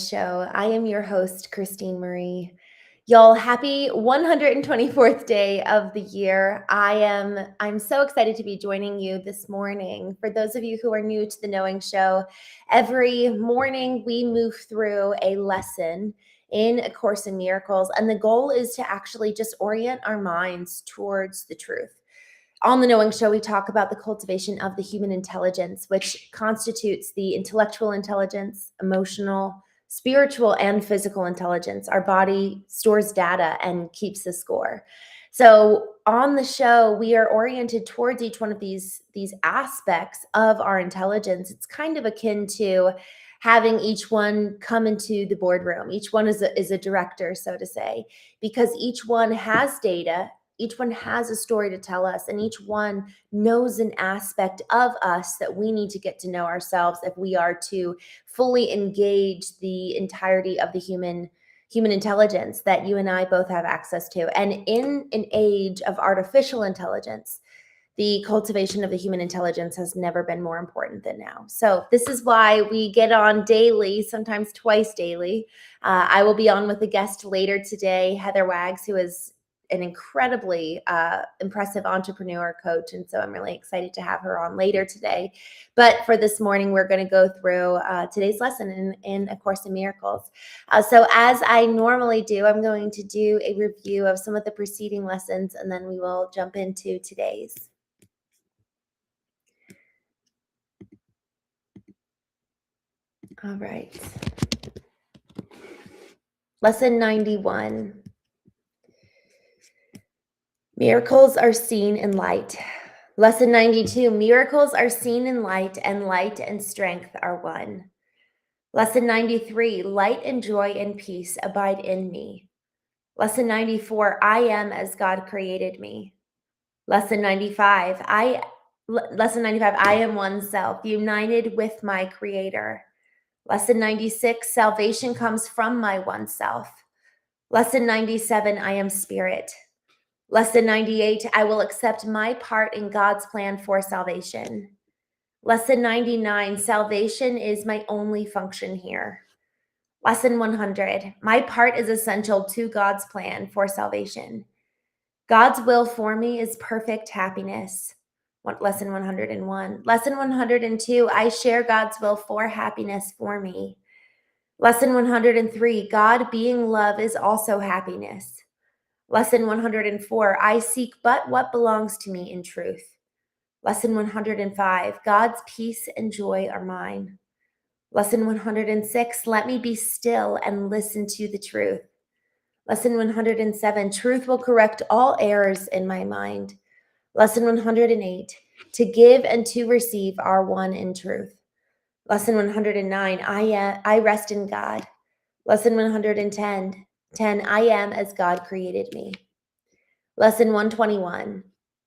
show. I am your host, Christene Marie. Y'all, happy 124th day of the year. I'm so excited to be joining you this morning. For those of you who are new to the Knowing Show, every morning we move through a lesson in A Course in Miracles, and the goal is to actually just orient our minds towards the truth. On the Knowing Show, we talk about the cultivation of the human intelligence, which constitutes the intellectual intelligence, emotional, spiritual, and physical intelligence. Our body stores data and keeps the score. So on the show, we are oriented towards each one of these aspects of our intelligence. It's kind of akin to having each one come into the boardroom. Each one is a director, so to say, because each one has data. Each one has a story to tell us, and each one knows an aspect of us that we need to get to know ourselves if we are to fully engage the entirety of the human intelligence that you and I both have access to. And in an age of artificial intelligence, the cultivation of the human intelligence has never been more important than now. So this is why we get on daily, sometimes twice daily. I will be on with a guest later today, Heather Wags, who is an incredibly impressive entrepreneur coach. And so I'm really excited to have her on later today. But for this morning, we're going to go through today's lesson in A Course in Miracles. So as I normally do, I'm going to do a review of some of the preceding lessons, and then we will jump into today's. All right. Lesson 91. Miracles are seen in light. Lesson 92, miracles are seen in light, and light and strength are one. Lesson 93, light and joy and peace abide in me. Lesson 94, I am as God created me. Lesson 95, I am oneself, united with my Creator. Lesson 96, salvation comes from my oneself. Lesson 97, I am spirit. Lesson 98, I will accept my part in God's plan for salvation. Lesson 99, salvation is my only function here. Lesson 100, my part is essential to God's plan for salvation. God's will for me is perfect happiness. Lesson 101. Lesson 102, I share God's will for happiness for me. Lesson 103, God being love is also happiness. Lesson 104, I seek but what belongs to me in truth. Lesson 105, God's peace and joy are mine. Lesson 106, let me be still and listen to the truth. Lesson 107, truth will correct all errors in my mind. Lesson 108, to give and to receive are one in truth. Lesson 109, I rest in God. Lesson 110, I am as God created me. Lesson 121,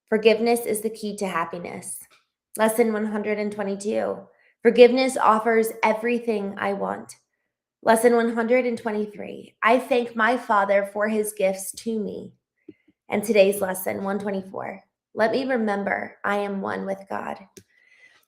forgiveness is the key to happiness. Lesson 122, forgiveness offers everything I want. Lesson 123, I thank my Father for his gifts to me. And today's lesson, 124, let me remember I am one with God.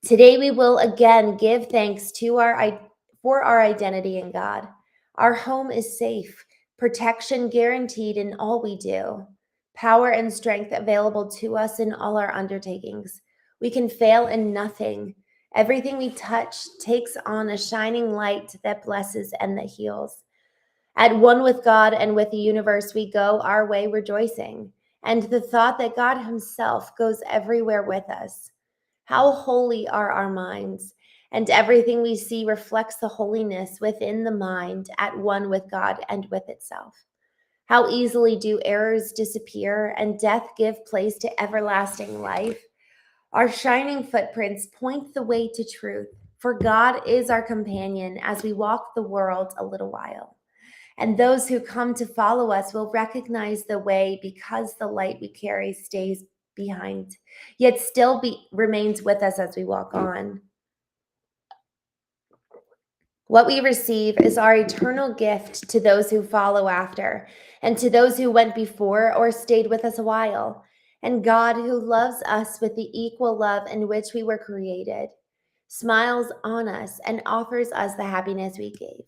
Today we will again give thanks for our identity in God. Our home is safe, protection guaranteed in all we do, power and strength available to us in all our undertakings. We can fail in nothing. Everything we touch takes on a shining light that blesses and that heals. At one with God and with the universe, we go our way rejoicing, and the thought that God himself goes everywhere with us. How holy are our minds, and everything we see reflects the holiness within the mind at one with God and with itself. How easily do errors disappear and death give place to everlasting life. Our shining footprints point the way to truth, for God is our companion as we walk the world a little while. And those who come to follow us will recognize the way because the light we carry stays behind, yet still remains with us as we walk on. What we receive is our eternal gift to those who follow after, and to those who went before or stayed with us a while. And God, who loves us with the equal love in which we were created, smiles on us and offers us the happiness we gave.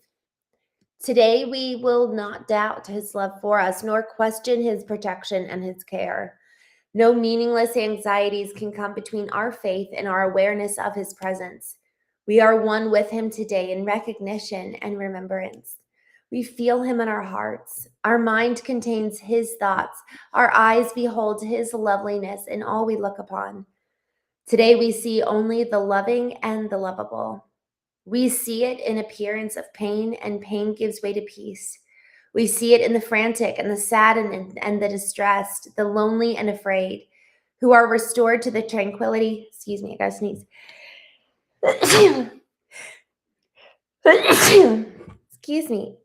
Today, we will not doubt his love for us, nor question his protection and his care. No meaningless anxieties can come between our faith and our awareness of his presence. We are one with him today in recognition and remembrance. We feel him in our hearts. Our mind contains his thoughts. Our eyes behold his loveliness in all we look upon. Today we see only the loving and the lovable. We see it in appearance of pain, and pain gives way to peace. We see it in the frantic and the sad and the distressed, the lonely and afraid, who are restored to the tranquility. Excuse me, I gotta sneeze. Excuse me.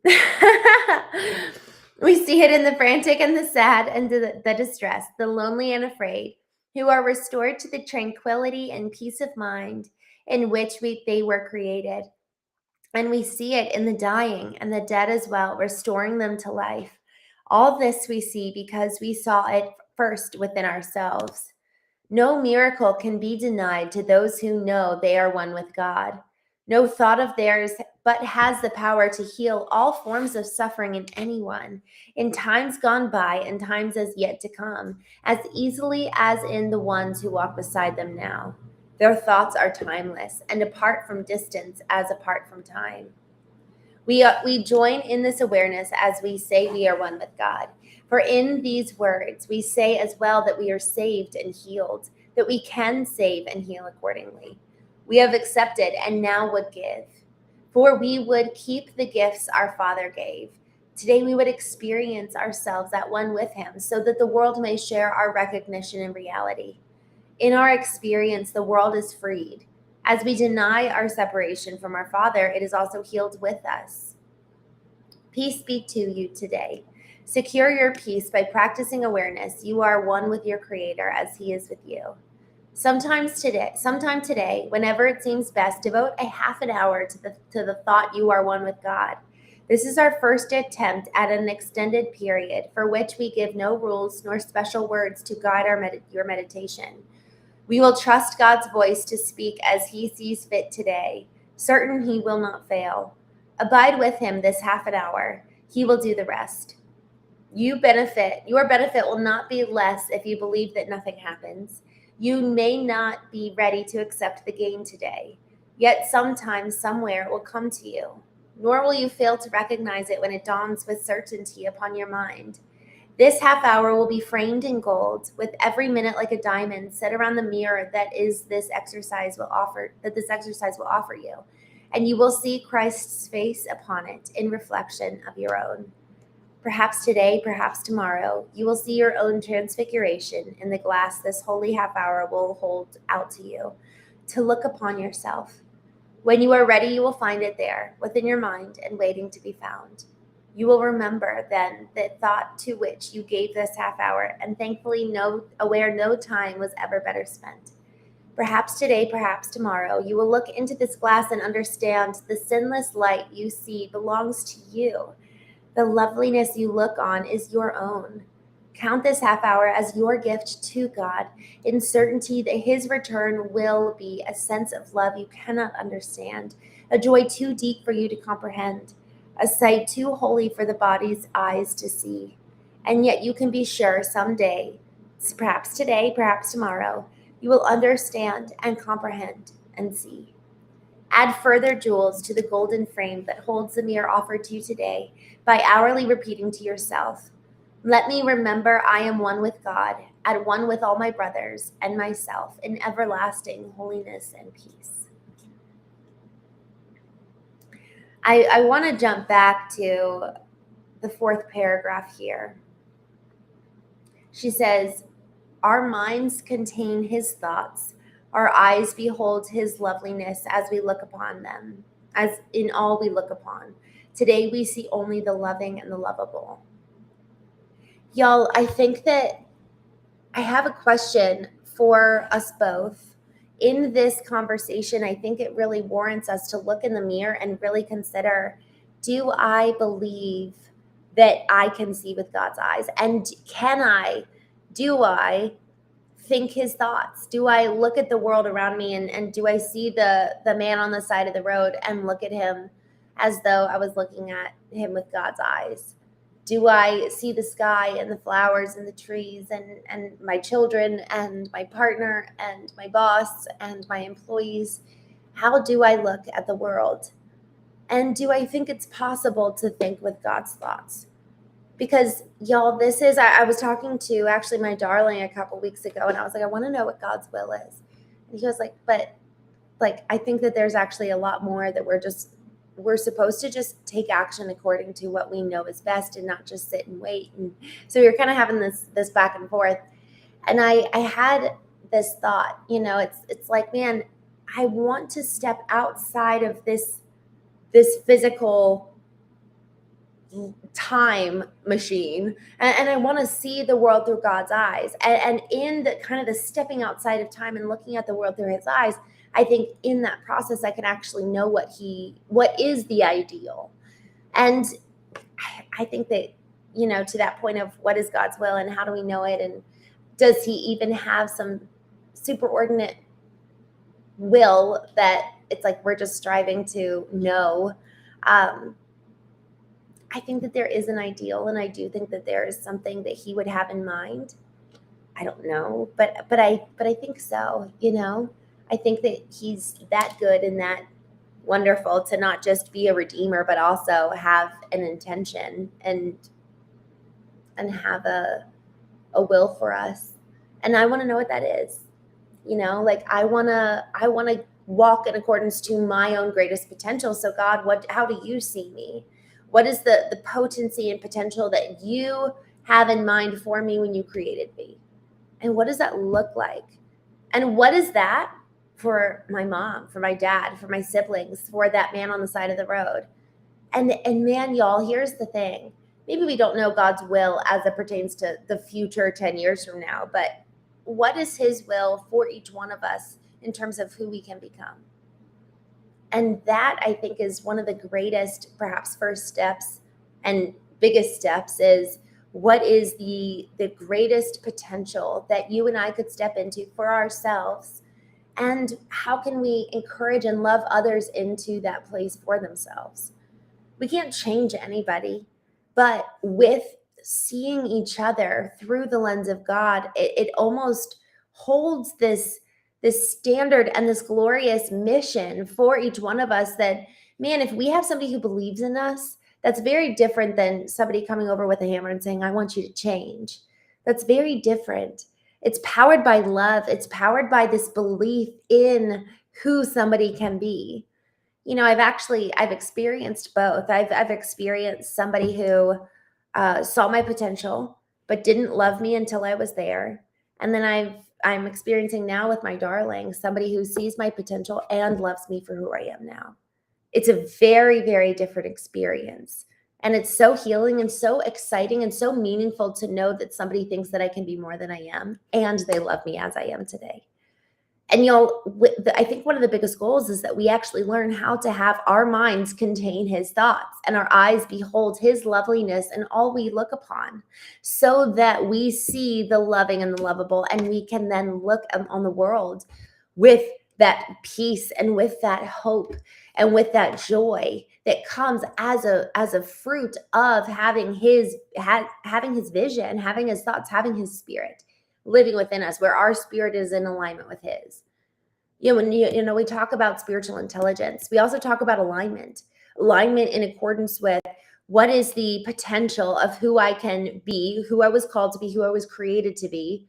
We see it in the frantic and the sad and the distressed, the lonely and afraid, who are restored to the tranquility and peace of mind in which they were created. And we see it in the dying and the dead as well, restoring them to life. All this we see because we saw it first within ourselves. No miracle can be denied to those who know they are one with God. No thought of theirs but has the power to heal all forms of suffering in anyone, in times gone by and times as yet to come, as easily as in the ones who walk beside them now. Their thoughts are timeless and apart from distance as apart from time. We join in this awareness as we say we are one with God. For in these words, we say as well that we are saved and healed, that we can save and heal accordingly. We have accepted and now would give. For we would keep the gifts our Father gave. Today we would experience ourselves at one with him so that the world may share our recognition and reality. In our experience, the world is freed. As we deny our separation from our Father, it is also healed with us. Peace be to you today. Secure your peace by practicing awareness. You are one with your Creator as he is with you. Sometime today, whenever it seems best, devote a half an hour to the thought you are one with God. This is our first attempt at an extended period for which we give no rules nor special words to guide your meditation. We will trust God's voice to speak as he sees fit today, certain he will not fail. Abide with him this half an hour. He will do the rest. Your benefit will not be less if you believe that nothing happens. You may not be ready to accept the gain today, yet sometime, somewhere it will come to you, nor will you fail to recognize it when it dawns with certainty upon your mind. This half hour will be framed in gold, with every minute like a diamond set around the mirror that this exercise will offer you, and you will see Christ's face upon it in reflection of your own. Perhaps today, perhaps tomorrow, you will see your own transfiguration in the glass this holy half hour will hold out to you, to look upon yourself. When you are ready, you will find it there, within your mind and waiting to be found. You will remember then the thought to which you gave this half hour, and thankfully aware no time was ever better spent. Perhaps today, perhaps tomorrow, you will look into this glass and understand the sinless light you see belongs to you. The loveliness you look on is your own. Count this half hour as your gift to God, in certainty that his return will be a sense of love you cannot understand, a joy too deep for you to comprehend, a sight too holy for the body's eyes to see. And yet you can be sure someday, perhaps today, perhaps tomorrow, you will understand and comprehend and see. Add further jewels to the golden frame that holds the mirror offered to you today by hourly repeating to yourself, let me remember I am one with God, at one with all my brothers and myself in everlasting holiness and peace. I want to jump back to the fourth paragraph here. She says, our minds contain his thoughts. Our eyes behold his loveliness as we look upon them, as in all we look upon. Today we see only the loving and the lovable. Y'all, I think that I have a question for us both. In this conversation, I think it really warrants us to look in the mirror and really consider, do I believe that I can see with God's eyes? And do I think his thoughts? Do I look at the world around me and do I see the man on the side of the road and look at him as though I was looking at him with God's eyes? Do I see the sky and the flowers and the trees and my children and my partner and my boss and my employees? How do I look at the world? And do I think it's possible to think with God's thoughts? Because y'all, I was talking to actually my darling a couple weeks ago, and I was like, I want to know what God's will is. And he was like, but like, I think that there's actually a lot more that we're supposed to just take action according to what we know is best and not just sit and wait. And so we were kind of having this back and forth. And I had this thought, it's like, man, I want to step outside of this physical time machine, and I want to see the world through God's eyes. And in the kind of the stepping outside of time and looking at the world through his eyes, I think in that process I can actually know what is the ideal. And I think that, to that point of what is God's will and how do we know it, and does he even have some superordinate will that it's like we're just striving to know? I think that there is an ideal, and I do think that there is something that he would have in mind. I don't know, but I think so. I think that he's that good and that wonderful to not just be a redeemer, but also have an intention and have a will for us. And I want to know what that is. Like I want to walk in accordance to my own greatest potential. So God, how do you see me? What is the potency and potential that you have in mind for me when you created me? And what does that look like? And what is that for my mom, for my dad, for my siblings, for that man on the side of the road? And man, y'all, here's the thing. Maybe we don't know God's will as it pertains to the future 10 years from now, but what is his will for each one of us in terms of who we can become? And that, I think, is one of the greatest, perhaps, first steps and biggest steps is what is the greatest potential that you and I could step into for ourselves, and how can we encourage and love others into that place for themselves? We can't change anybody, but with seeing each other through the lens of God, it almost holds this standard and this glorious mission for each one of us that, man, if we have somebody who believes in us, that's very different than somebody coming over with a hammer and saying, I want you to change. That's very different. It's powered by love. It's powered by this belief in who somebody can be. I've experienced both. I've experienced somebody who saw my potential, but didn't love me until I was there. And then I'm experiencing now with my darling, somebody who sees my potential and loves me for who I am now. It's a very, very different experience. And it's so healing and so exciting and so meaningful to know that somebody thinks that I can be more than I am, and they love me as I am today. And I think one of the biggest goals is that we actually learn how to have our minds contain his thoughts and our eyes behold his loveliness and all we look upon, so that we see the loving and the lovable, and we can then look on the world with that peace and with that hope and with that joy that comes as a fruit of having his vision, having his thoughts, having his spirit living within us, where our spirit is in alignment with his. When we talk about spiritual intelligence, we also talk about alignment in accordance with what is the potential of who I can be, who I was called to be, who I was created to be,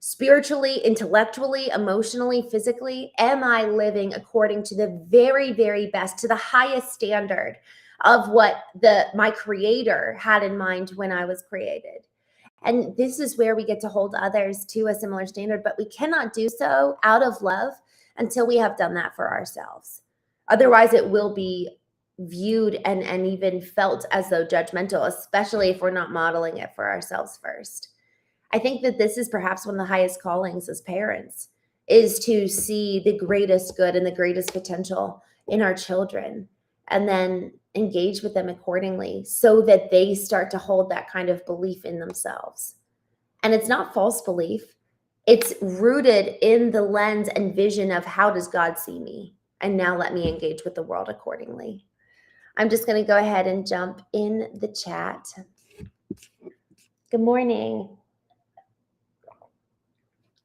spiritually, intellectually, emotionally, physically. Am I living according to the very, very best, to the highest standard of what my creator had in mind when I was created? And this is where we get to hold others to a similar standard, but we cannot do so out of love until we have done that for ourselves. Otherwise, it will be viewed and even felt as though judgmental, especially if we're not modeling it for ourselves first. I think that this is perhaps one of the highest callings as parents, is to see the greatest good and the greatest potential in our children, and then engage with them accordingly so that they start to hold that kind of belief in themselves. And it's not false belief. It's rooted in the lens and vision of how does God see me? And now let me engage with the world accordingly. I'm just going to go ahead and jump in the chat. Good morning.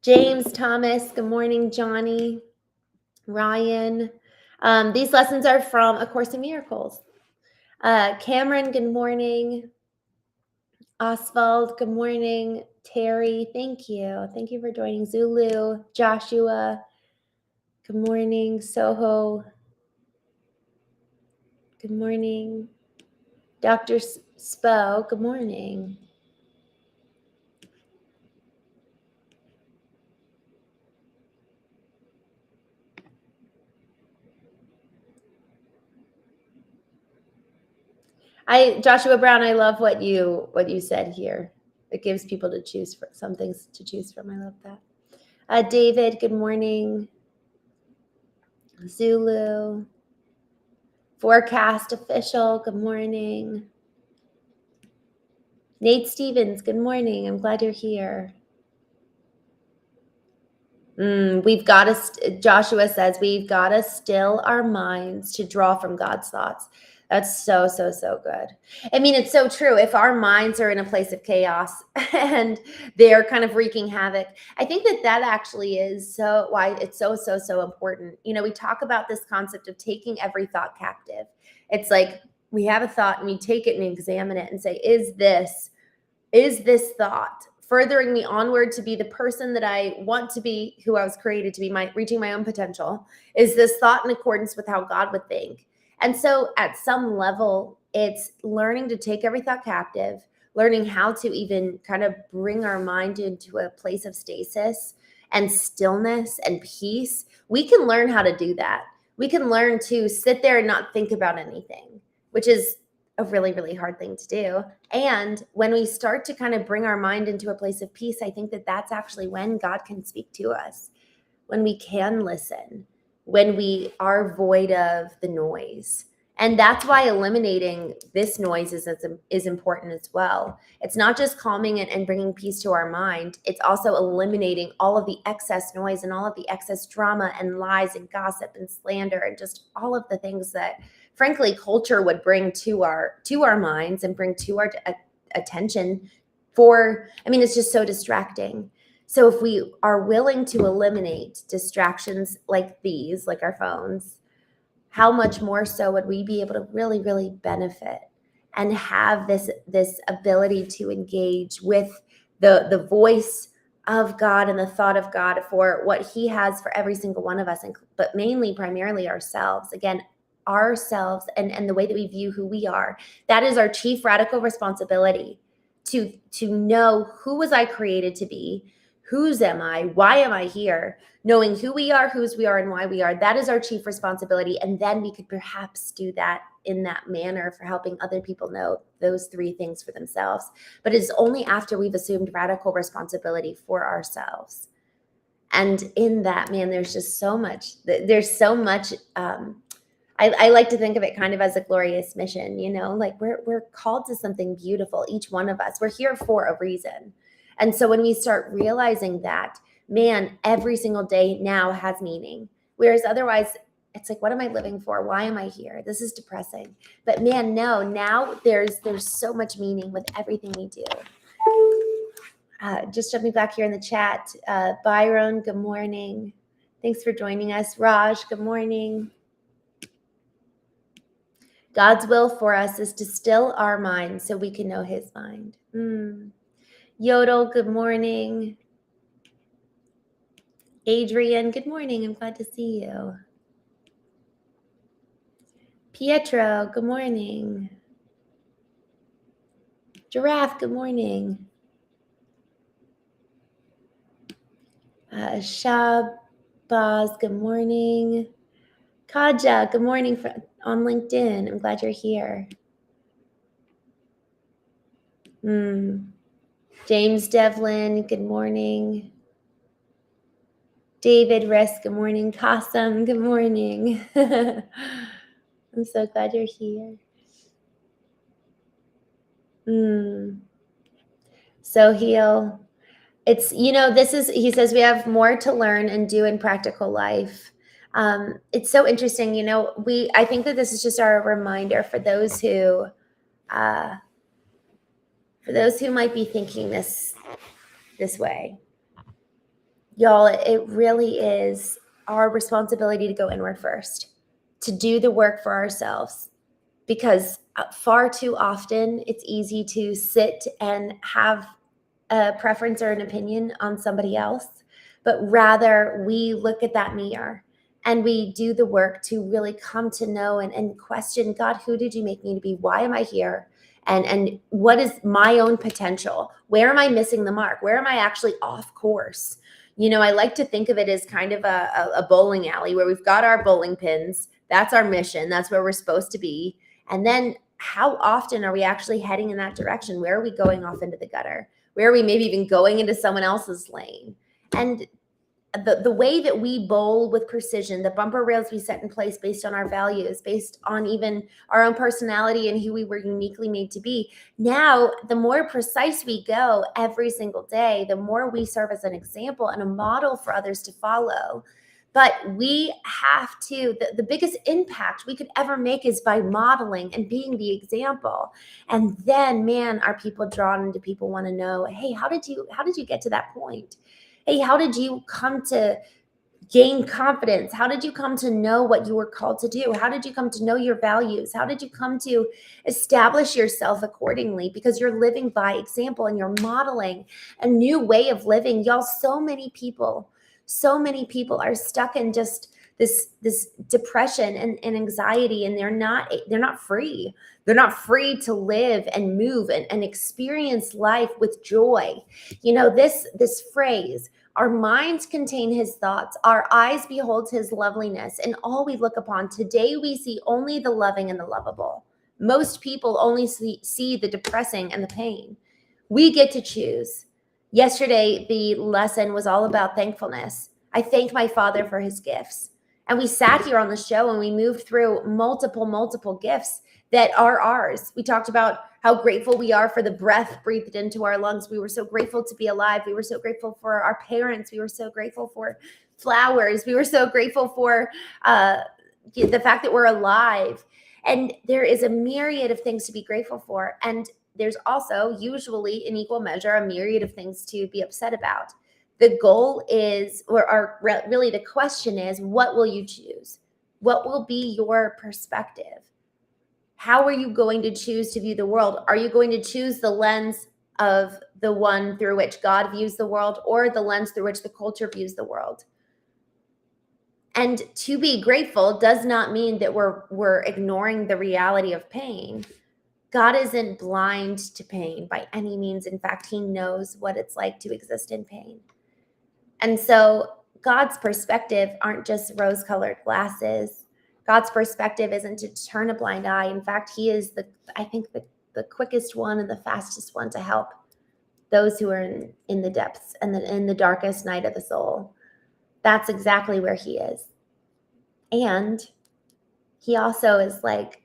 James, Thomas, good morning, Johnny, Ryan. These lessons are from A Course in Miracles. Cameron, good morning. Oswald, good morning. Terry, thank you. Thank you for joining. Zulu, Joshua, good morning. Soho, good morning. Dr. Spo, good morning. Joshua Brown, I love what you said here. It gives people to choose from, some things to choose from. I love that. David, good morning. Zulu. Forecast Official, good morning. Nate Stevens, good morning. I'm glad you're here. We've got to, Joshua says, we've got to still our minds to draw from God's thoughts. That's so, so, so good. I mean, it's so true. If our minds are in a place of chaos and they're kind of wreaking havoc, I think that actually is so why it's so, so, so important. You know, we talk about this concept of taking every thought captive. It's like we have a thought and we take it and examine it and say, is this thought furthering me onward to be the person that I want to be, who I was created to be, reaching my own potential? Is this thought in accordance with how God would think? And so at some level, it's learning to take every thought captive, learning how to even kind of bring our mind into a place of stasis and stillness and peace. We can learn how to do that. We can learn to sit there and not think about anything, which is a really, really hard thing to do. And when we start to kind of bring our mind into a place of peace, I think that that's actually when God can speak to us, when we can listen, when we are void of the noise. And that's why eliminating this noise is important as well. It's not just calming it and bringing peace to our mind. It's also eliminating all of the excess noise and all of the excess drama and lies and gossip and slander and just all of the things that, frankly, culture would bring to our minds and bring to our attention. It's just so distracting. So if we are willing to eliminate distractions like these, like our phones, how much more so would we be able to really, really benefit and have this ability to engage with the voice of God and the thought of God for what he has for every single one of us, but primarily ourselves. Again, ourselves and the way that we view who we are. That is our chief radical responsibility, to know, who was I created to be? Whose am I? Why am I here? Knowing who we are, whose we are, and why we are. That is our chief responsibility. And then we could perhaps do that in that manner for helping other people know those three things for themselves. But it's only after we've assumed radical responsibility for ourselves. And in that, man, there's just so much. I like to think of it kind of as a glorious mission, like we're called to something beautiful, each one of us. We're here for a reason. And so when we start realizing that, man, every single day now has meaning. Whereas otherwise, it's like, what am I living for? Why am I here? This is depressing. But man, no, now there's so much meaning with everything we do. Just jumping back here in the chat, Byron, good morning. Thanks for joining us. Raj, good morning. God's will for us is to still our minds so we can know his mind. Yodel, good morning. Adrian, good morning. I'm glad to see you. Pietro, good morning. Giraffe, good morning. Shabaz, good morning. Kaja, good morning on LinkedIn. I'm glad you're here. James Devlin, good morning. David Risk, good morning. Kassam, good morning. I'm so glad you're here. So it's, he says we have more to learn and do in practical life. It's so interesting. I think that this is just our reminder for those who might be thinking this way. Y'all, it really is our responsibility to go inward first, to do the work for ourselves, because far too often it's easy to sit and have a preference or an opinion on somebody else, but rather we look at that mirror and we do the work to really come to know and question, God, who did you make me to be? Why am I here? And what is my own potential? Where am I missing the mark? Where am I actually off course? I like to think of it as kind of a bowling alley where we've got our bowling pins. That's our mission. That's where we're supposed to be. And then how often are we actually heading in that direction? Where are we going off into the gutter? Where are we maybe even going into someone else's lane? And the way that we bowl with precision, the bumper rails we set in place based on our values, based on even our own personality and who we were uniquely made to be. Now, the more precise we go every single day, the more we serve as an example and a model for others to follow. But we have to, the biggest impact we could ever make is by modeling and being the example. And then, man, are people drawn into, people want to know, hey, how did you get to that point? Hey, how did you come to gain confidence? How did you come to know what you were called to do? How did you come to know your values? How did you come to establish yourself accordingly? Because you're living by example and you're modeling a new way of living. Y'all, so many people are stuck in just this depression and anxiety, and they're not free. They're not free to live and move and experience life with joy. This phrase, our minds contain his thoughts, our eyes behold his loveliness, and all we look upon. Today we see only the loving and the lovable. Most people only see the depressing and the pain. We get to choose. Yesterday, the lesson was all about thankfulness. I thank my Father for his gifts. And we sat here on the show and we moved through multiple gifts that are ours. We talked about how grateful we are for the breath breathed into our lungs. We were so grateful to be alive. We were so grateful for our parents. We were so grateful for flowers. We were so grateful for the fact that we're alive. And there is a myriad of things to be grateful for. And there's also usually in equal measure a myriad of things to be upset about. The goal is, or really the question is, what will you choose? What will be your perspective? How are you going to choose to view the world? Are you going to choose the lens of the one through which God views the world, or the lens through which the culture views the world? And to be grateful does not mean that we're ignoring the reality of pain. God isn't blind to pain by any means. In fact, he knows what it's like to exist in pain. And so God's perspective aren't just rose-colored glasses. God's perspective isn't to turn a blind eye. In fact, he is I think the quickest one and the fastest one to help those who are in the depths and in the darkest night of the soul. That's exactly where he is. And he also is like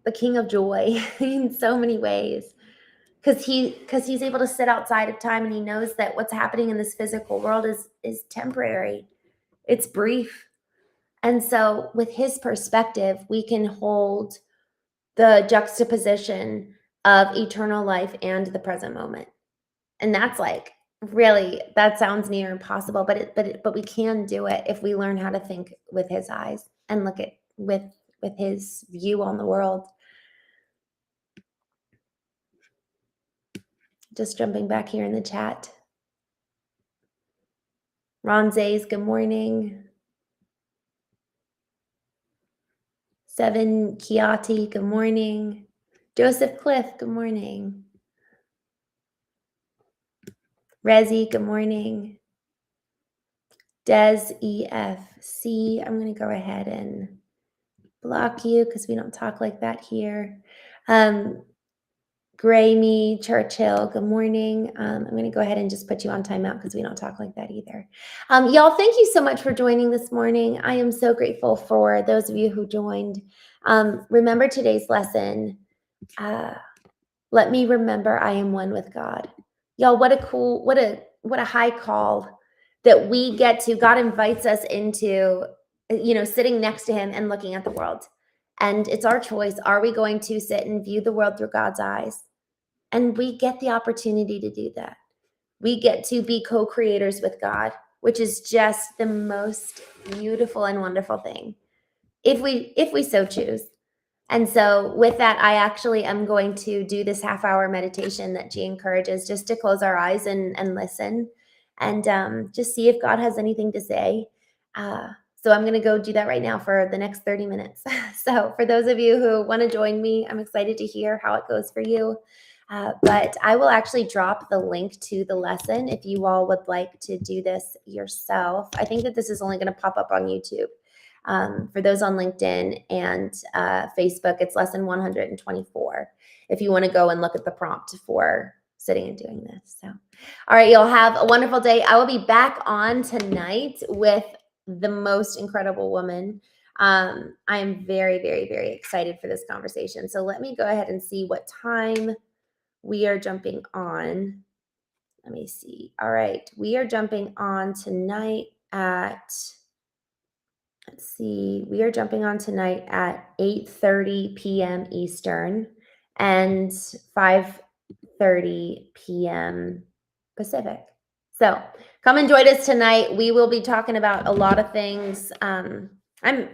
the king of joy in so many ways, because he's able to sit outside of time, and he knows that what's happening in this physical world is temporary. It's brief. And so with his perspective, we can hold the juxtaposition of eternal life and the present moment. And that's like, really, that sounds near impossible, but we can do it if we learn how to think with his eyes and look at with his view on the world. Just jumping back here in the chat. Ron Zays, good morning. Seven Kiati, good morning. Joseph Cliff, good morning. Rezi, good morning. Des EFC, I'm going to go ahead and block you because we don't talk like that here. Grammy Churchill, good morning. I'm going to go ahead and just put you on timeout because we don't talk like that either. Y'all, thank you so much for joining this morning. I am so grateful for those of you who joined. Remember today's lesson. Let me remember I am one with God. Y'all, what a high call that we get to. God invites us into sitting next to him and looking at the world. And it's our choice. Are we going to sit and view the world through God's eyes? And we get the opportunity to do that. We get to be co-creators with God, which is just the most beautiful and wonderful thing, if we so choose. And so with that, I actually am going to do this half-hour meditation that G encourages, just to close our eyes and listen, and just see if God has anything to say. So I'm going to go do that right now for the next 30 minutes. So for those of you who want to join me, I'm excited to hear how it goes for you. But I will actually drop the link to the lesson if you all would like to do this yourself. I think that this is only going to pop up on YouTube. For those on LinkedIn and Facebook, it's lesson 124 if you want to go and look at the prompt for sitting and doing this. So, all right, you'll have a wonderful day. I will be back on tonight with the most incredible woman. I am very, very, very excited for this conversation. So let me go ahead and see what time we are jumping on. Let me see. All right, we are jumping on tonight at... Let's see, we are jumping on tonight at 8:30 p.m. Eastern and 5:30 p.m. Pacific. So come and join us tonight. We will be talking about a lot of things. I'm gonna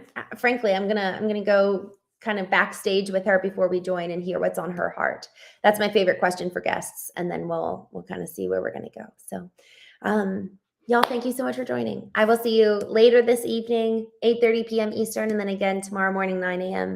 go kind of backstage with her before we join and hear what's on her heart. That's my favorite question for guests, and then we'll kind of see where we're gonna go. So y'all, thank you so much for joining. I will see you later this evening, 8:30 p.m. Eastern, and then again tomorrow morning, 9 a.m.